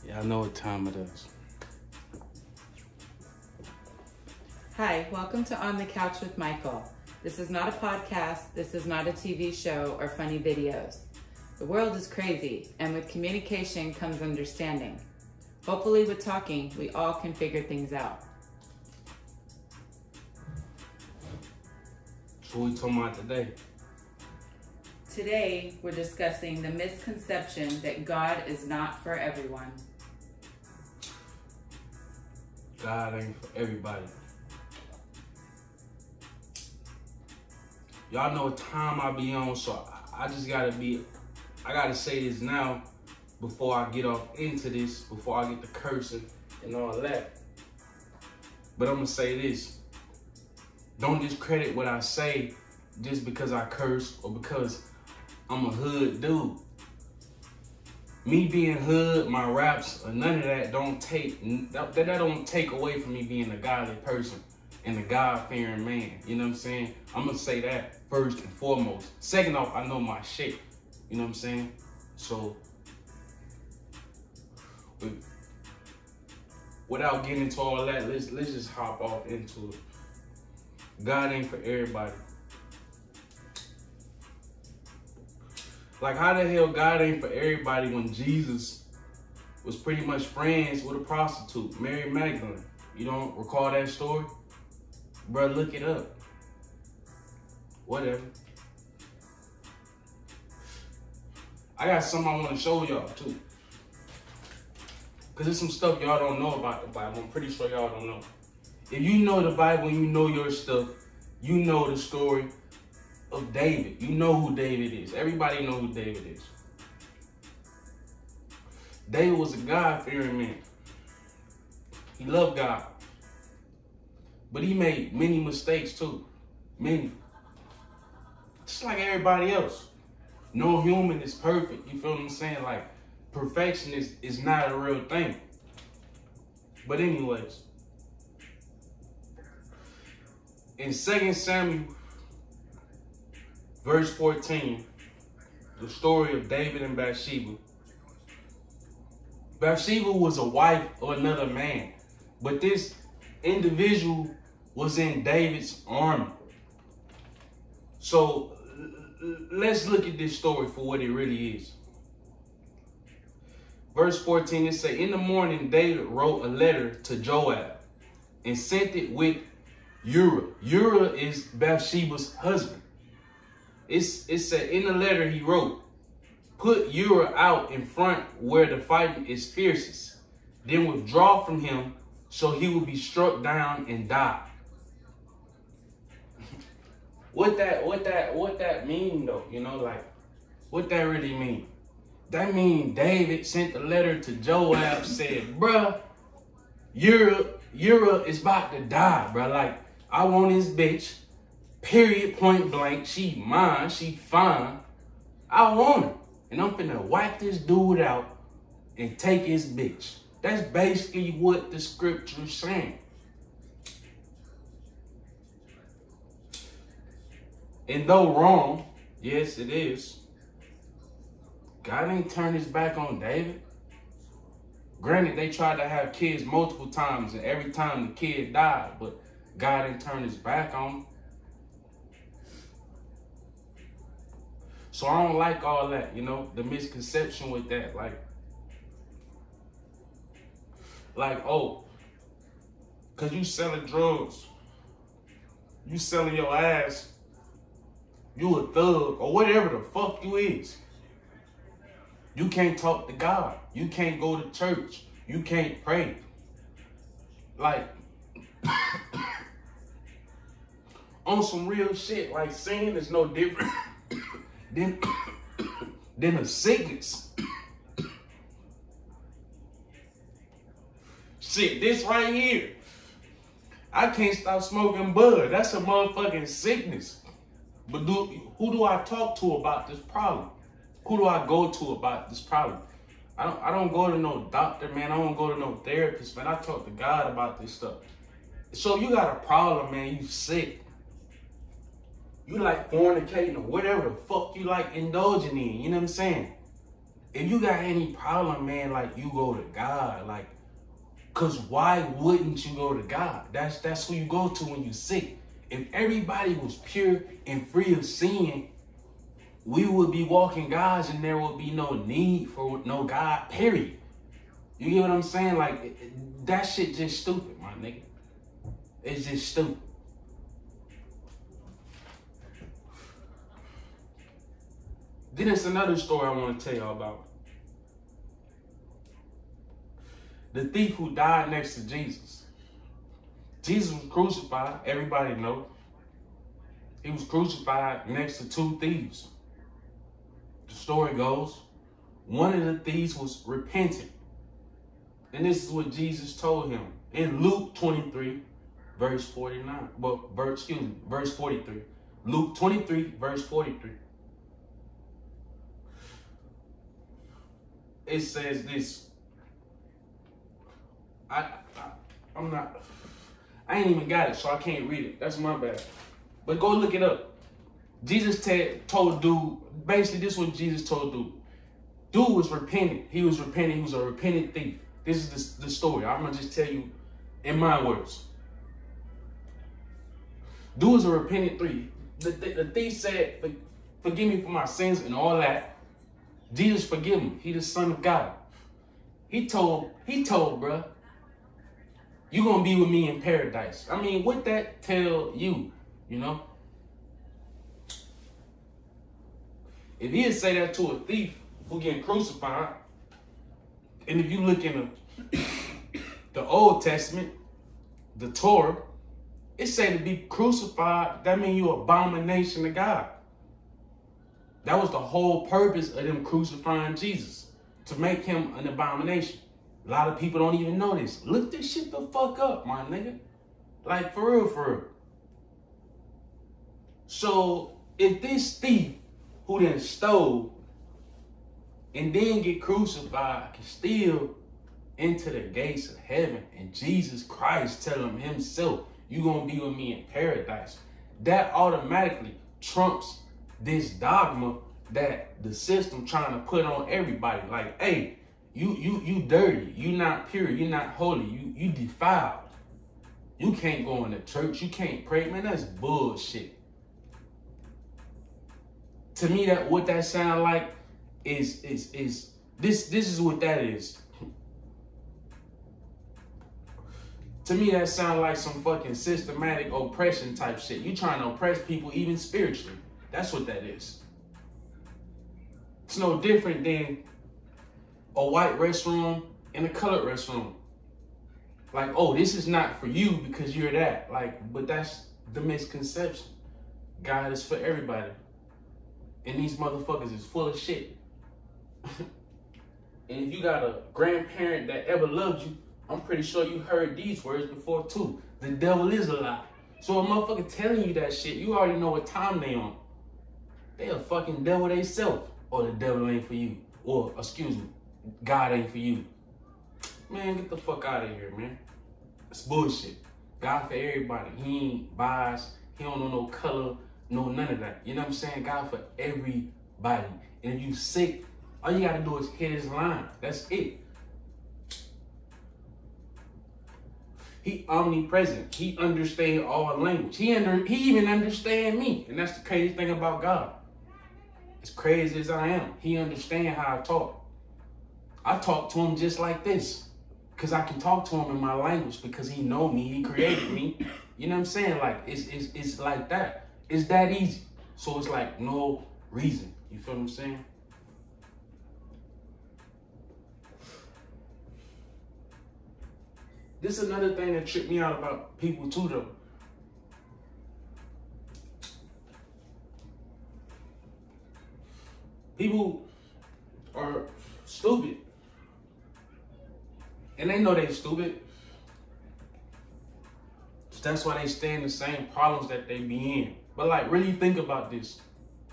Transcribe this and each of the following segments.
Y'all know what time it is. Hi, welcome to On the Couch with Michael. This is not a podcast, this is not a TV show or funny videos. The world is crazy, and with communication comes understanding. Hopefully with talking, we all can figure things out. So what we talking about today? Today, we're discussing the misconception that God is not for everyone. God ain't for everybody. Y'all know what time I be on, so I gotta say this now before I get off into this, before I get to cursing and all that. But I'm gonna say this. Don't discredit what I say just because I curse or because I'm a hood dude. Me being hood, my raps, or none of that don't take away from me being a godly person and a God-fearing man. You know what I'm saying? I'm gonna say that first and foremost. Second off, I know my shit. You know what I'm saying? So, without getting into all that, let's just hop off into it. God ain't for everybody. Like, how the hell God ain't for everybody when Jesus was pretty much friends with a prostitute, Mary Magdalene? You don't recall that story? Bro, look it up. Whatever. I got something I want to show y'all, too. Because there's some stuff y'all don't know about the Bible. I'm pretty sure y'all don't know. If you know the Bible and you know your stuff, you know the story of David. You know who David is. Everybody know who David is. David was a God-fearing man. He loved God. But he made many mistakes too. Many. Just like everybody else. No human is perfect. You feel what I'm saying? Like, perfection is not a real thing. But anyways. In 2 Samuel, verse 14, the story of David and Bathsheba. Bathsheba was a wife of another man, but this individual was in David's army. So let's look at this story for what it really is. Verse 14, it says, in the morning, David wrote a letter to Joab and sent it with Uriah. Uriah is Bathsheba's husband. It said in the letter he wrote, put Uriah out in front where the fighting is fiercest, then withdraw from him so he will be struck down and die. What that mean though? You know, like, what that really mean? That mean David sent a letter to Joab, said, bruh, Uriah is about to die, bruh. Like, I want his bitch. Period, point blank. She mine. She fine. I want her. And I'm finna whack this dude out and take his bitch. That's basically what the scripture's saying. And though wrong, yes it is, God ain't turned his back on David. Granted, they tried to have kids multiple times and every time the kid died, but God ain't turned his back on him. So I don't like all that, you know, the misconception with that. Like, oh, because you selling drugs, you selling your ass, you a thug, or whatever the fuck you is. You can't talk to God. You can't go to church. You can't pray. Like, on some real shit, like sin is no different than a sickness. Shit, this right here. I can't stop smoking bud. That's a motherfucking sickness. But who do I talk to about this problem? Who do I go to about this problem? I don't go to no doctor, man. I don't go to no therapist, man. I talk to God about this stuff. So you got a problem, man. You sick. You like fornicating or whatever the fuck you like indulging in. You know what I'm saying? if you got any problem, man, like, you go to God. Like, because why wouldn't you go to God? That's who you go to when you sick. If everybody was pure and free of sin, we would be walking gods and there would be no need for no God, period. You get what I'm saying? Like, that shit just stupid, my nigga. It's just stupid. Then it's another story I want to tell y'all about. The thief who died next to Jesus. Jesus was crucified, everybody know. He was crucified next to two thieves. The story goes, one of the thieves was repentant. And this is what Jesus told him in Luke 23, verse 49. Well, verse 43. Luke 23, verse 43. It says this. I ain't even got it, so I can't read it. That's my bad. But go look it up. Jesus told dude, basically this is what Jesus told dude. Dude was repentant. He was repentant. He was a repentant thief. This is the story. I'm going to just tell you in my words. Dude was a repentant thief. The thief said, forgive me for my sins and all that. Jesus forgive him. He the Son of God. He told, bruh, you going to be with me in paradise. I mean, what that tell you, you know? If he'd say that to a thief who getting crucified, and if you look in the Old Testament, the Torah, it say to be crucified, that means you abomination to God. That was the whole purpose of them crucifying Jesus, to make him an abomination. A lot of people don't even know this. Look this shit the fuck up, my nigga. Like, for real, for real. So, if this thief who then stole and then get crucified can still enter the gates of heaven, and Jesus Christ tell him himself, you gonna be with me in paradise, that automatically trumps this dogma that the system trying to put on everybody. Like, hey, you dirty, you not pure, you not holy, you defiled. You can't go into church, you can't pray. Man, that's bullshit. To me, that what that sound like is this is what that is. To me, that sound like some fucking systematic oppression type shit. You trying to oppress people even spiritually. That's what that is. It's no different than a white restroom and a colored restroom. Like, oh, this is not for you because you're that. Like, but that's the misconception. God is for everybody. And these motherfuckers is full of shit. And if you got a grandparent that ever loved you, I'm pretty sure you heard these words before too. The devil is a lie. So a motherfucker telling you that shit, you already know what time they on. They a fucking devil they self. Or the devil ain't for you. Or, excuse me, God ain't for you. Man, get the fuck out of here, man. It's bullshit. God for everybody. He ain't biased. He don't know no color, no none of that. You know what I'm saying? God for everybody. And if you sick, all you gotta do is hit his line. That's it. He omnipresent. He understands all language. He even understands me. And that's the crazy thing about God. As crazy as I am, he understands how I talk. I talk to him just like this. Because I can talk to him in my language because he know me, he created me. You know what I'm saying? Like, it's like that. It's that easy. So it's like no reason. You feel what I'm saying? This is another thing that tripped me out about people too, though. People are stupid. And they know they're stupid. So that's why they stay in the same problems that they be in. But like, really think about this.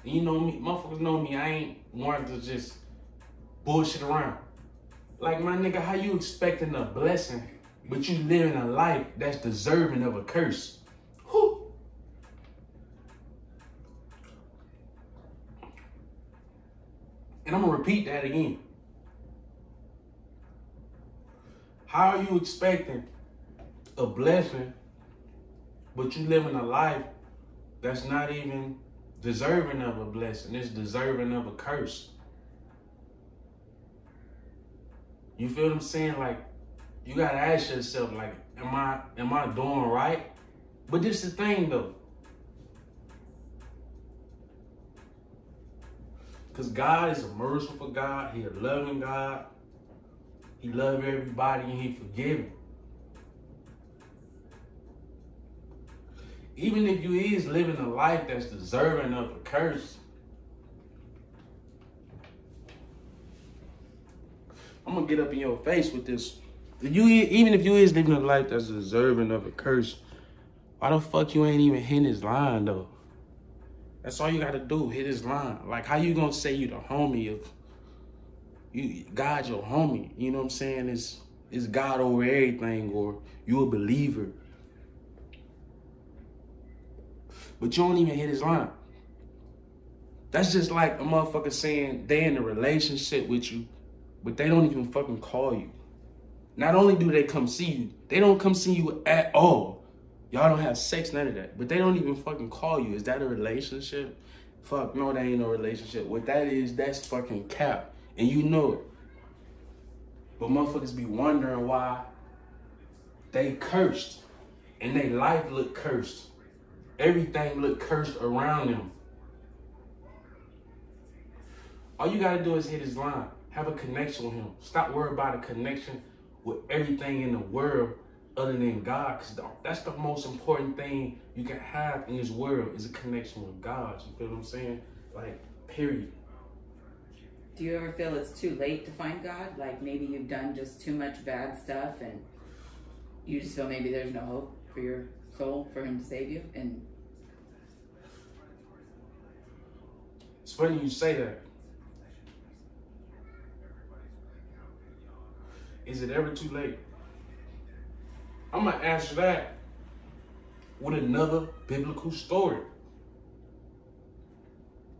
And you know me, motherfuckers know me, I ain't wanting to just bullshit around. Like, my nigga, how you expecting a blessing, but you living a life that's deserving of a curse? Whew. And I'm gonna repeat that again. How are you expecting a blessing, but you living a life that's not even deserving of a blessing? It's deserving of a curse. You feel what I'm saying? Like, you gotta ask yourself, like, am I doing right? But this is the thing though. Because God is a merciful God. He a loving God. He loves everybody and he forgiving. Even if you is living a life that's deserving of a curse, I'm gonna get up in your face with this. Even if you is living a life that's deserving of a curse, why the fuck you ain't even hitting his line though? That's all you gotta do, hit his line. Like, how you gonna say you the homie if God your homie? You know what I'm saying? It's God over everything, or you a believer. But you don't even hit his line. That's just like a motherfucker saying they in a relationship with you, but they don't even fucking call you. Not only do they come see you, they don't come see you at all. Y'all don't have sex, none of that. But they don't even fucking call you. Is that a relationship? Fuck, no, that ain't no relationship. What that is, that's fucking cap. And you know it. But motherfuckers be wondering why they cursed. And their life look cursed. Everything look cursed around them. All you gotta do is hit his line. Have a connection with him. Stop worrying about a connection with everything in the world other than God, because that's the most important thing you can have in this world is a connection with God. You feel what I'm saying? Like, period. Do you ever feel it's too late to find God? Like maybe you've done just too much bad stuff and you just feel maybe there's no hope for your soul, for him to save you? And it's funny you say that. Is it ever too late? I'm gonna answer that with another biblical story.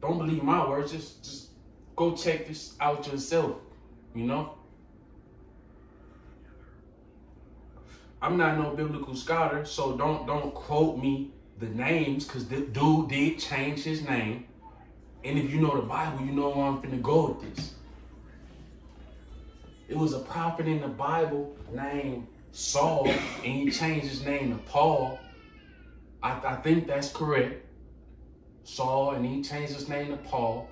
Don't believe my words, just go check this out yourself, you know? I'm not no biblical scholar, so don't quote me the names, because the dude did change his name. And if you know the Bible, you know where I'm finna go with this. It was a prophet in the Bible named Saul, and he changed his name to Paul. I think that's correct. Saul, and he changed his name to Paul.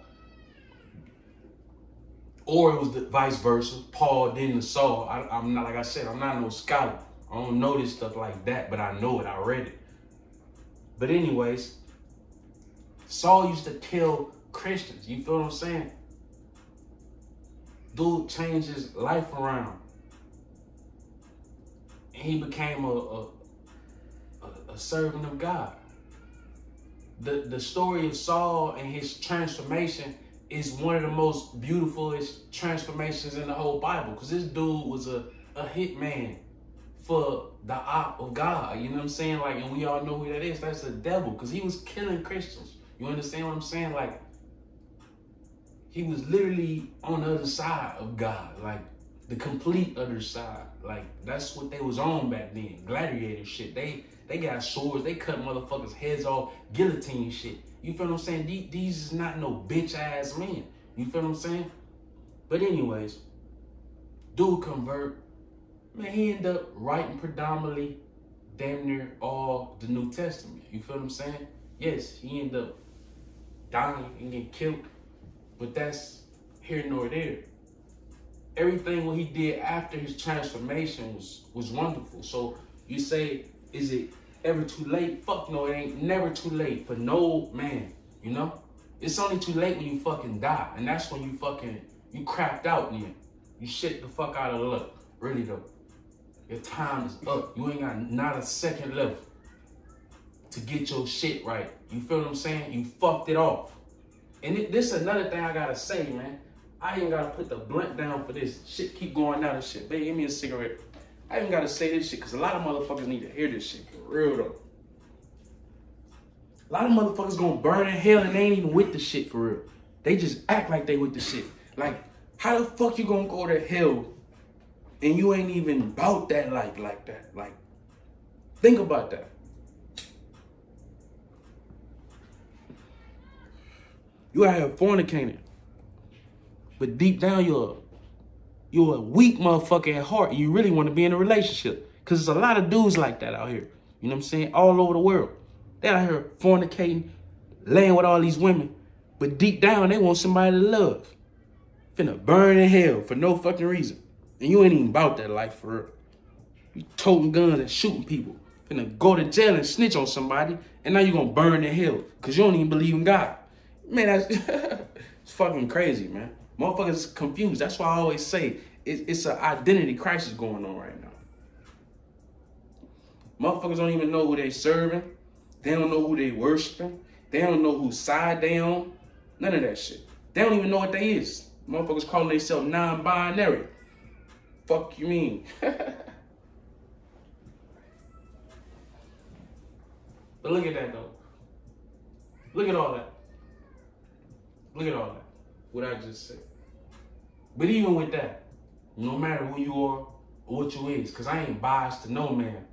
Or it was the vice versa. Paul then to Saul. I'm not, like I said, I'm not no scholar. I don't know this stuff like that, but I know it. I read it. But anyways, Saul used to kill Christians. You feel what I'm saying? Dude changed his life around. And he became a servant of God. The story of Saul and his transformation is one of the most beautifulest transformations in the whole Bible. Because this dude was a hitman for the op of God. You know what I'm saying? Like, and we all know who that is. That's the devil. Because he was killing Christians. You understand what I'm saying? Like, he was literally on the other side of God. Like, the complete other side. Like, that's what they was on back then. Gladiator shit. They got swords. They cut motherfuckers' heads off. Guillotine shit. You feel what I'm saying? These is not no bitch ass men. You feel what I'm saying? But anyways, dude convert. Man, he ended up writing predominantly damn near all the New Testament. You feel what I'm saying? Yes, he ended up dying and getting killed. But that's here nor there. Everything what he did after his transformation was wonderful. So you say, is it ever too late? Fuck no, it ain't never too late for no man, you know? It's only too late when you fucking die. And that's when you crapped out then. You shit the fuck out of luck. Really though. Your time is up. You ain't got not a second left to get your shit right. You feel what I'm saying? You fucked it off. And this is another thing I gotta say, man. I ain't gotta put the blunt down for this. Shit keep going out and shit. Baby, give me a cigarette. I ain't gotta say this shit because a lot of motherfuckers need to hear this shit for real though. A lot of motherfuckers gonna burn in hell and they ain't even with the shit for real. They just act like they with the shit. Like, how the fuck you gonna go to hell And you ain't even about that life like that. Like, think about that. You out here fornicating. But deep down, you're a weak motherfucker at heart. You really want to be in a relationship. Because there's a lot of dudes like that out here. You know what I'm saying? All over the world. They out here fornicating, laying with all these women. But deep down, they want somebody to love. Finna burn in hell for no fucking reason. And you ain't even about that life for real. You toting guns and shooting people. Finna go to jail and snitch on somebody. And now you gonna burn in hell. Because you don't even believe in God. Man, that's it's fucking crazy, man. Motherfuckers confused. That's why I always say it's an identity crisis going on right now. Motherfuckers don't even know who they serving. They don't know who they worshiping. They don't know whose side they on. None of that shit. They don't even know what they is. Motherfuckers calling themselves non-binary. Fuck you mean? But look at that though. Look at all that. Look at all that. What I just said. But even with that, no matter who you are or what you is, because I ain't biased to no man.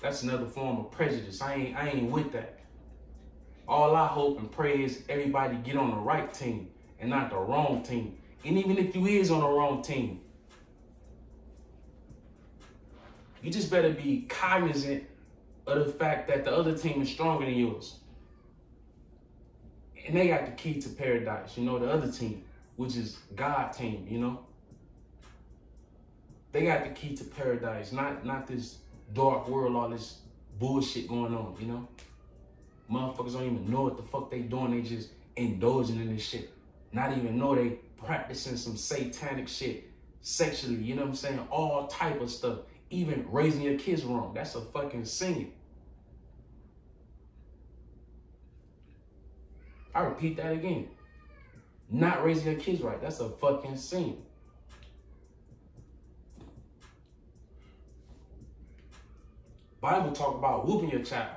That's another form of prejudice. I ain't with that. All I hope and pray is everybody get on the right team and not the wrong team. And even if you is on the wrong team, you just better be cognizant of the fact that the other team is stronger than yours. And they got the key to paradise, you know, the other team, which is God team, you know. They got the key to paradise, not this dark world, all this bullshit going on, you know. Motherfuckers don't even know what the fuck they doing. They just indulging in this shit. Not even know they practicing some satanic shit sexually, you know what I'm saying? All type of stuff. Even raising your kids wrong. That's a fucking sin. I repeat that again. Not raising your kids right. That's a fucking sin. Bible talk about whooping your child.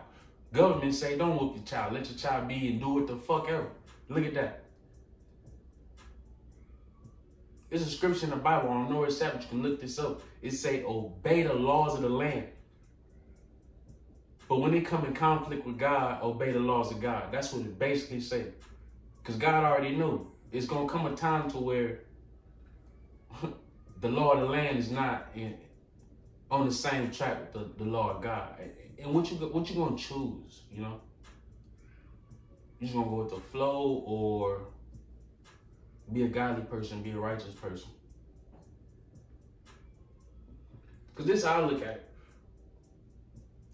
Government say don't whoop your child. Let your child be and do what the fuck ever. Look at that. There's a scripture in the Bible. I don't know where it's at, but you can look this up. It say obey the laws of the land. But when they come in conflict with God, obey the laws of God. That's what it basically say. Because God already knew. It's going to come a time to where the law of the land is not on the same track with the law of God. And what you going to choose, you know? You just going to go with the flow or be a godly person, be a righteous person? Because this is how I look at it.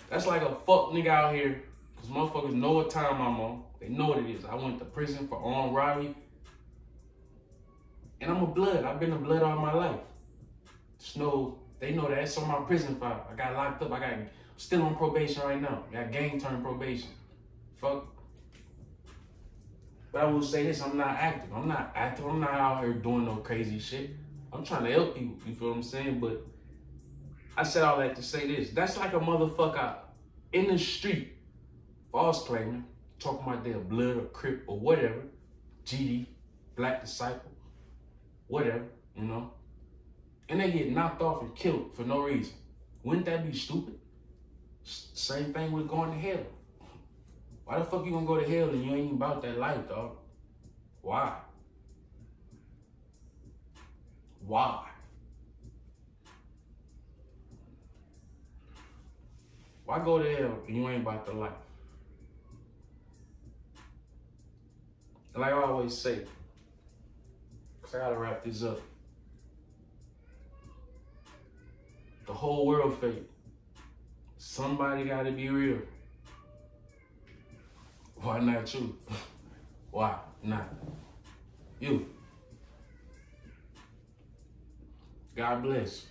That's like a fuck nigga out here, because motherfuckers know what time I'm on. They know what it is. I went to prison for armed robbery. And I'm a blood. I've been a blood all my life. Just know, they know that. It's on my prison file. I got locked up. I'm still on probation right now. I got gang term probation. Fuck. But I will say this, I'm not active. I'm not out here doing no crazy shit. I'm trying to help people, you feel what I'm saying? But I said all that to say this. That's like a motherfucker in the street, false claiming, talking about their blood or crip or whatever, GD, Black Disciple, whatever, you know? And they get knocked off and killed for no reason. Wouldn't that be stupid? Same thing with going to hell. Why the fuck you gonna go to hell and you ain't even about that life, dog? Why? Why? Why go to hell and you ain't about the life? And like I always say, because I gotta wrap this up. The whole world fake. Somebody gotta be real. Why not you? Why not you? God bless.